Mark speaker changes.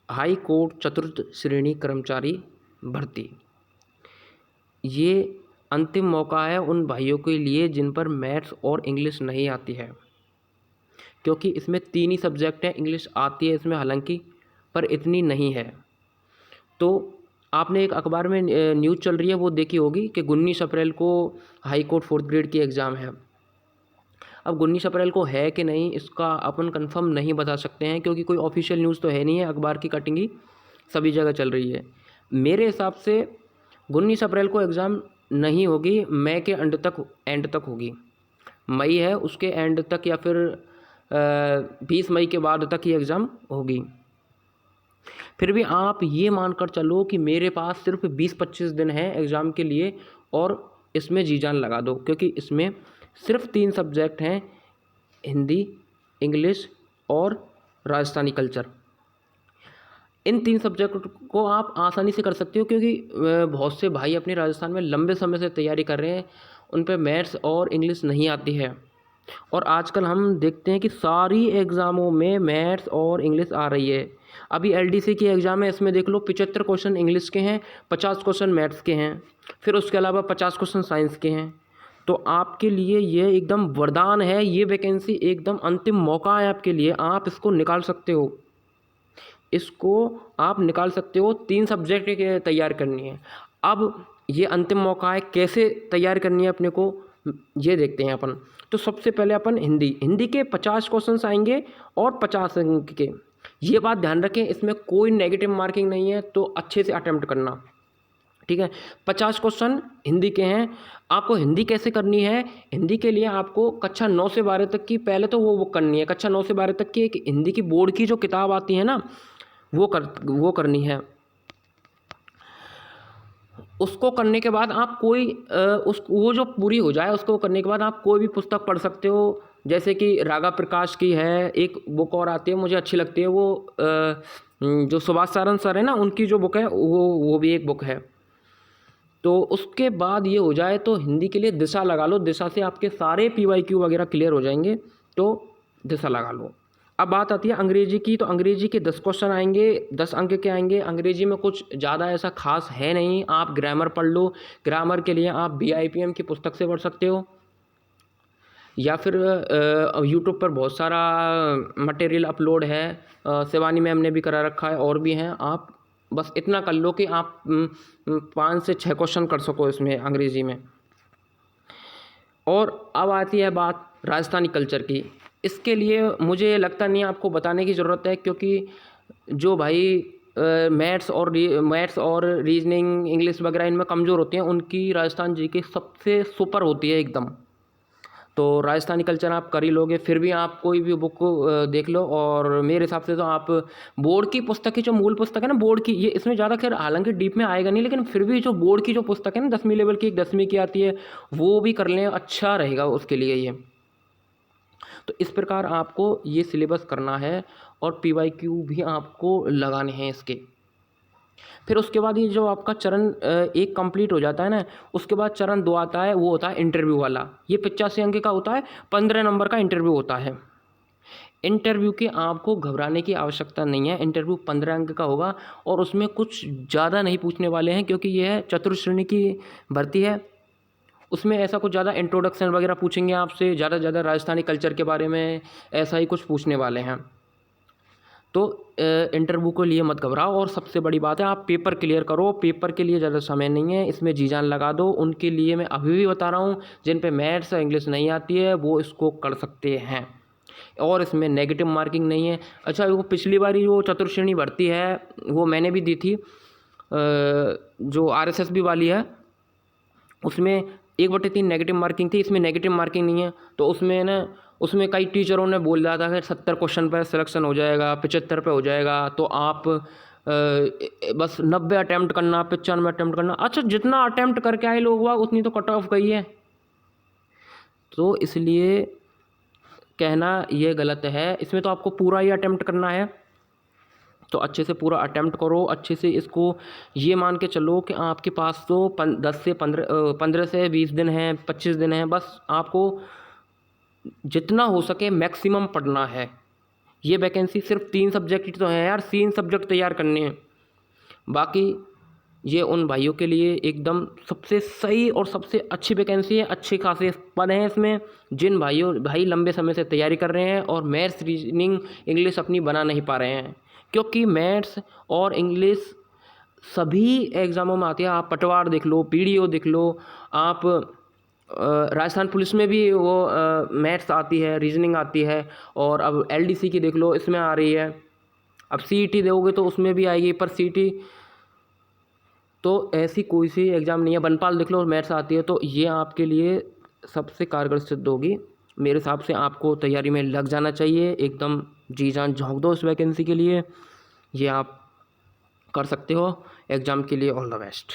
Speaker 1: High court चतुर्थ श्रेणी कर्मचारी भर्ती। ये अंतिम मौका है उन भाइयों के लिए जिन पर मैथ्स और इंग्लिश नहीं आती है, क्योंकि इसमें 3 ही सब्जेक्ट हैं। इंग्लिश आती है इसमें हालांकि, पर इतनी नहीं है। तो आपने एक अखबार में न्यूज़ चल रही है वो देखी होगी कि 19 अप्रैल को हाई कोर्ट 4th ग्रेड की एग्ज़ाम है। अब 19 अप्रैल को है कि नहीं इसका अपन कंफर्म नहीं बता सकते हैं, क्योंकि कोई ऑफिशियल न्यूज़ तो है नहीं है। अखबार की कटिंग ही सभी जगह चल रही है। मेरे हिसाब से 19 अप्रैल को एग्ज़ाम नहीं होगी, मई के एंड तक होगी। मई है उसके एंड तक या फिर 20 मई के बाद तक ये एग्ज़ाम होगी। फिर भी आप ये मानकर चलो कि मेरे पास सिर्फ 20-25 दिन हैं एग्ज़ाम के लिए, और इसमें जी जान लगा दो, क्योंकि इसमें सिर्फ 3 सब्जेक्ट हैं, हिंदी, इंग्लिश और राजस्थानी कल्चर। इन 3 सब्जेक्ट को आप आसानी से कर सकते हो, क्योंकि बहुत से भाई अपने राजस्थान में लंबे समय से तैयारी कर रहे हैं, उन पे मैथ्स और इंग्लिश नहीं आती है। और आजकल हम देखते हैं कि सारी एग्ज़ामों में मैथ्स और इंग्लिश आ रही है। अभी एलडीसी की एग्ज़ाम है, इसमें देख लो 75 क्वेश्चन इंग्लिश के हैं, 50 क्वेश्चन मैथ्स के हैं, फिर उसके अलावा 50 क्वेश्चन साइंस के हैं। तो आपके लिए ये एकदम वरदान है, ये वैकेंसी एकदम अंतिम मौका है आपके लिए। आप इसको निकाल सकते हो, इसको आप निकाल सकते हो। 3 सब्जेक्ट के तैयार करनी है। अब ये अंतिम मौका है, कैसे तैयार करनी है अपने को ये देखते हैं अपन। तो सबसे पहले अपन हिंदी के 50 क्वेश्चंस आएंगे और 50 अंक के। ये बात ध्यान रखें, इसमें कोई नेगेटिव मार्किंग नहीं है, तो अच्छे से अटेम्प्ट करना, ठीक है। 50 क्वेश्चन हिंदी के हैं। आपको हिंदी कैसे करनी है? हिंदी के लिए आपको कक्षा 9 से 12 तक की पहले तो वो करनी है। कक्षा 9 से 12 तक की एक हिंदी की बोर्ड की जो किताब आती है ना, वो करनी है। उसको करने के बाद आप कोई वो जो पूरी हो जाए, उसको करने के बाद आप कोई भी पुस्तक पढ़ सकते हो। जैसे कि रागा प्रकाश की है एक बुक, और आती है मुझे अच्छी लगती है वो जो सुभाष सारंग सर है ना, उनकी जो बुक है वो भी एक बुक है। तो उसके बाद ये हो जाए तो हिंदी के लिए दिशा लगा लो। दिशा से आपके सारे PYQ वगैरह क्लियर हो जाएंगे, तो दिशा लगा लो। अब बात आती है अंग्रेजी की। तो अंग्रेजी के 10 क्वेश्चन आएंगे, 10 अंक के आएंगे। अंग्रेजी में कुछ ज़्यादा ऐसा खास है नहीं, आप ग्रामर पढ़ लो। ग्रामर के लिए आप BIPM की पुस्तक से पढ़ सकते हो, या फिर यूट्यूब पर बहुत सारा मटेरियल अपलोड है। शिवानी मैम ने भी करा रखा है, और भी हैं। आप बस इतना कर लो कि आप 5 से 6 क्वेश्चन कर सको इसमें अंग्रेजी में। और अब आती है बात राजस्थानी कल्चर की। इसके लिए मुझे लगता नहीं आपको बताने की ज़रूरत है, क्योंकि जो भाई मैथ्स और रीजनिंग इंग्लिश वगैरह इनमें कमज़ोर होते हैं, उनकी राजस्थान जीके सबसे सुपर होती है एकदम। तो राजस्थानी कल्चर आप कर ही लोगे। फिर भी आप कोई भी बुक देख लो, और मेरे हिसाब से तो आप बोर्ड की पुस्तक की जो मूल पुस्तक है ना बोर्ड की, ये इसमें ज़्यादा खैर हालांकि डीप में आएगा नहीं, लेकिन फिर भी जो बोर्ड की जो पुस्तक है ना 10वीं लेवल की, 10वीं की आती है, वो भी कर लें, अच्छा रहेगा उसके लिए ये। तो इस प्रकार आपको ये सिलेबस करना है, और PYQ भी आपको लगाने हैं इसके। फिर उसके बाद ये जो आपका चरण 1 कंप्लीट हो जाता है ना, उसके बाद चरण 2 आता है, वो होता है इंटरव्यू वाला। ये 85 अंक का होता है, 15 नंबर का इंटरव्यू होता है। इंटरव्यू की आपको घबराने की आवश्यकता नहीं है। इंटरव्यू 15 अंक का होगा, और उसमें कुछ ज़्यादा नहीं पूछने वाले हैं, क्योंकि ये है चतुर्थ श्रेणी की भर्ती है। उसमें ऐसा कुछ ज़्यादा इंट्रोडक्शन वगैरह पूछेंगे आपसे, ज़्यादा राजस्थानी कल्चर के बारे में ऐसा ही कुछ पूछने वाले हैं। तो इंटरव्यू के लिए मत घबराओ। और सबसे बड़ी बात है, आप पेपर क्लियर करो। पेपर के लिए ज़्यादा समय नहीं है, इसमें जी जान लगा दो। उनके लिए मैं अभी भी बता रहा हूँ, जिन पे मैथ्स या इंग्लिश नहीं आती है वो इसको कर सकते हैं, और इसमें नेगेटिव मार्किंग नहीं है। अच्छा, वो पिछली बारी वो चतुर्थ श्रेणी भर्ती है वो मैंने भी दी थी, जो RSSB वाली है, उसमें 1/3 नेगेटिव मार्किंग थी। इसमें नेगेटिव मार्किंग नहीं है। तो उसमें कई टीचरों ने बोल दिया था कि 70 क्वेश्चन पर सिलेक्शन हो जाएगा, 75 पे हो जाएगा, तो आप बस 90 अटैम्प्ट करना, 95 अटैम्प्ट करना। अच्छा, जितना अटैम्प्ट करके आए लोग हुआ उतनी तो कट ऑफ गई है। तो इसलिए कहना ये गलत है। इसमें तो आपको पूरा ही अटैम्प्ट करना है, तो अच्छे से पूरा अटैम्प्ट करो। अच्छे से इसको ये मान के चलो कि आपके पास तो 15 से 20 दिन हैं, 25 दिन हैं। बस आपको जितना हो सके मैक्सिमम पढ़ना है। ये वैकेंसी सिर्फ 3 सब्जेक्ट तो हैं यार, 3 सब्जेक्ट तैयार करने हैं। बाकी ये उन भाइयों के लिए एकदम सबसे सही और सबसे अच्छी वैकेंसी है, अच्छे खासे पद हैं इसमें, जिन भाई लंबे समय से तैयारी कर रहे हैं और मैथ्स, रीजनिंग, इंग्लिश अपनी बना नहीं पा रहे हैं। क्योंकि मैथ्स और इंग्लिश सभी एग्ज़ामों में आती है। आप पटवार देख लो, पीडीओ देख लो, आप राजस्थान पुलिस में भी वो मैथ्स आती है, रीजनिंग आती है, और अब एलडीसी की देख लो, इसमें आ रही है। अब सीईटी दोगे तो उसमें भी आएगी, पर सीईटी तो ऐसी कोई सी एग्ज़ाम नहीं है। बनपाल देख लो, मैथ्स आती है, तो ये आपके लिए सबसे कारगर सिद्ध होगी। मेरे हिसाब से आपको तैयारी में लग जाना चाहिए, एकदम जी जान झोंक दो इस वैकेंसी के लिए। ये आप कर सकते हो। एग्ज़ाम के लिए ऑल द बेस्ट।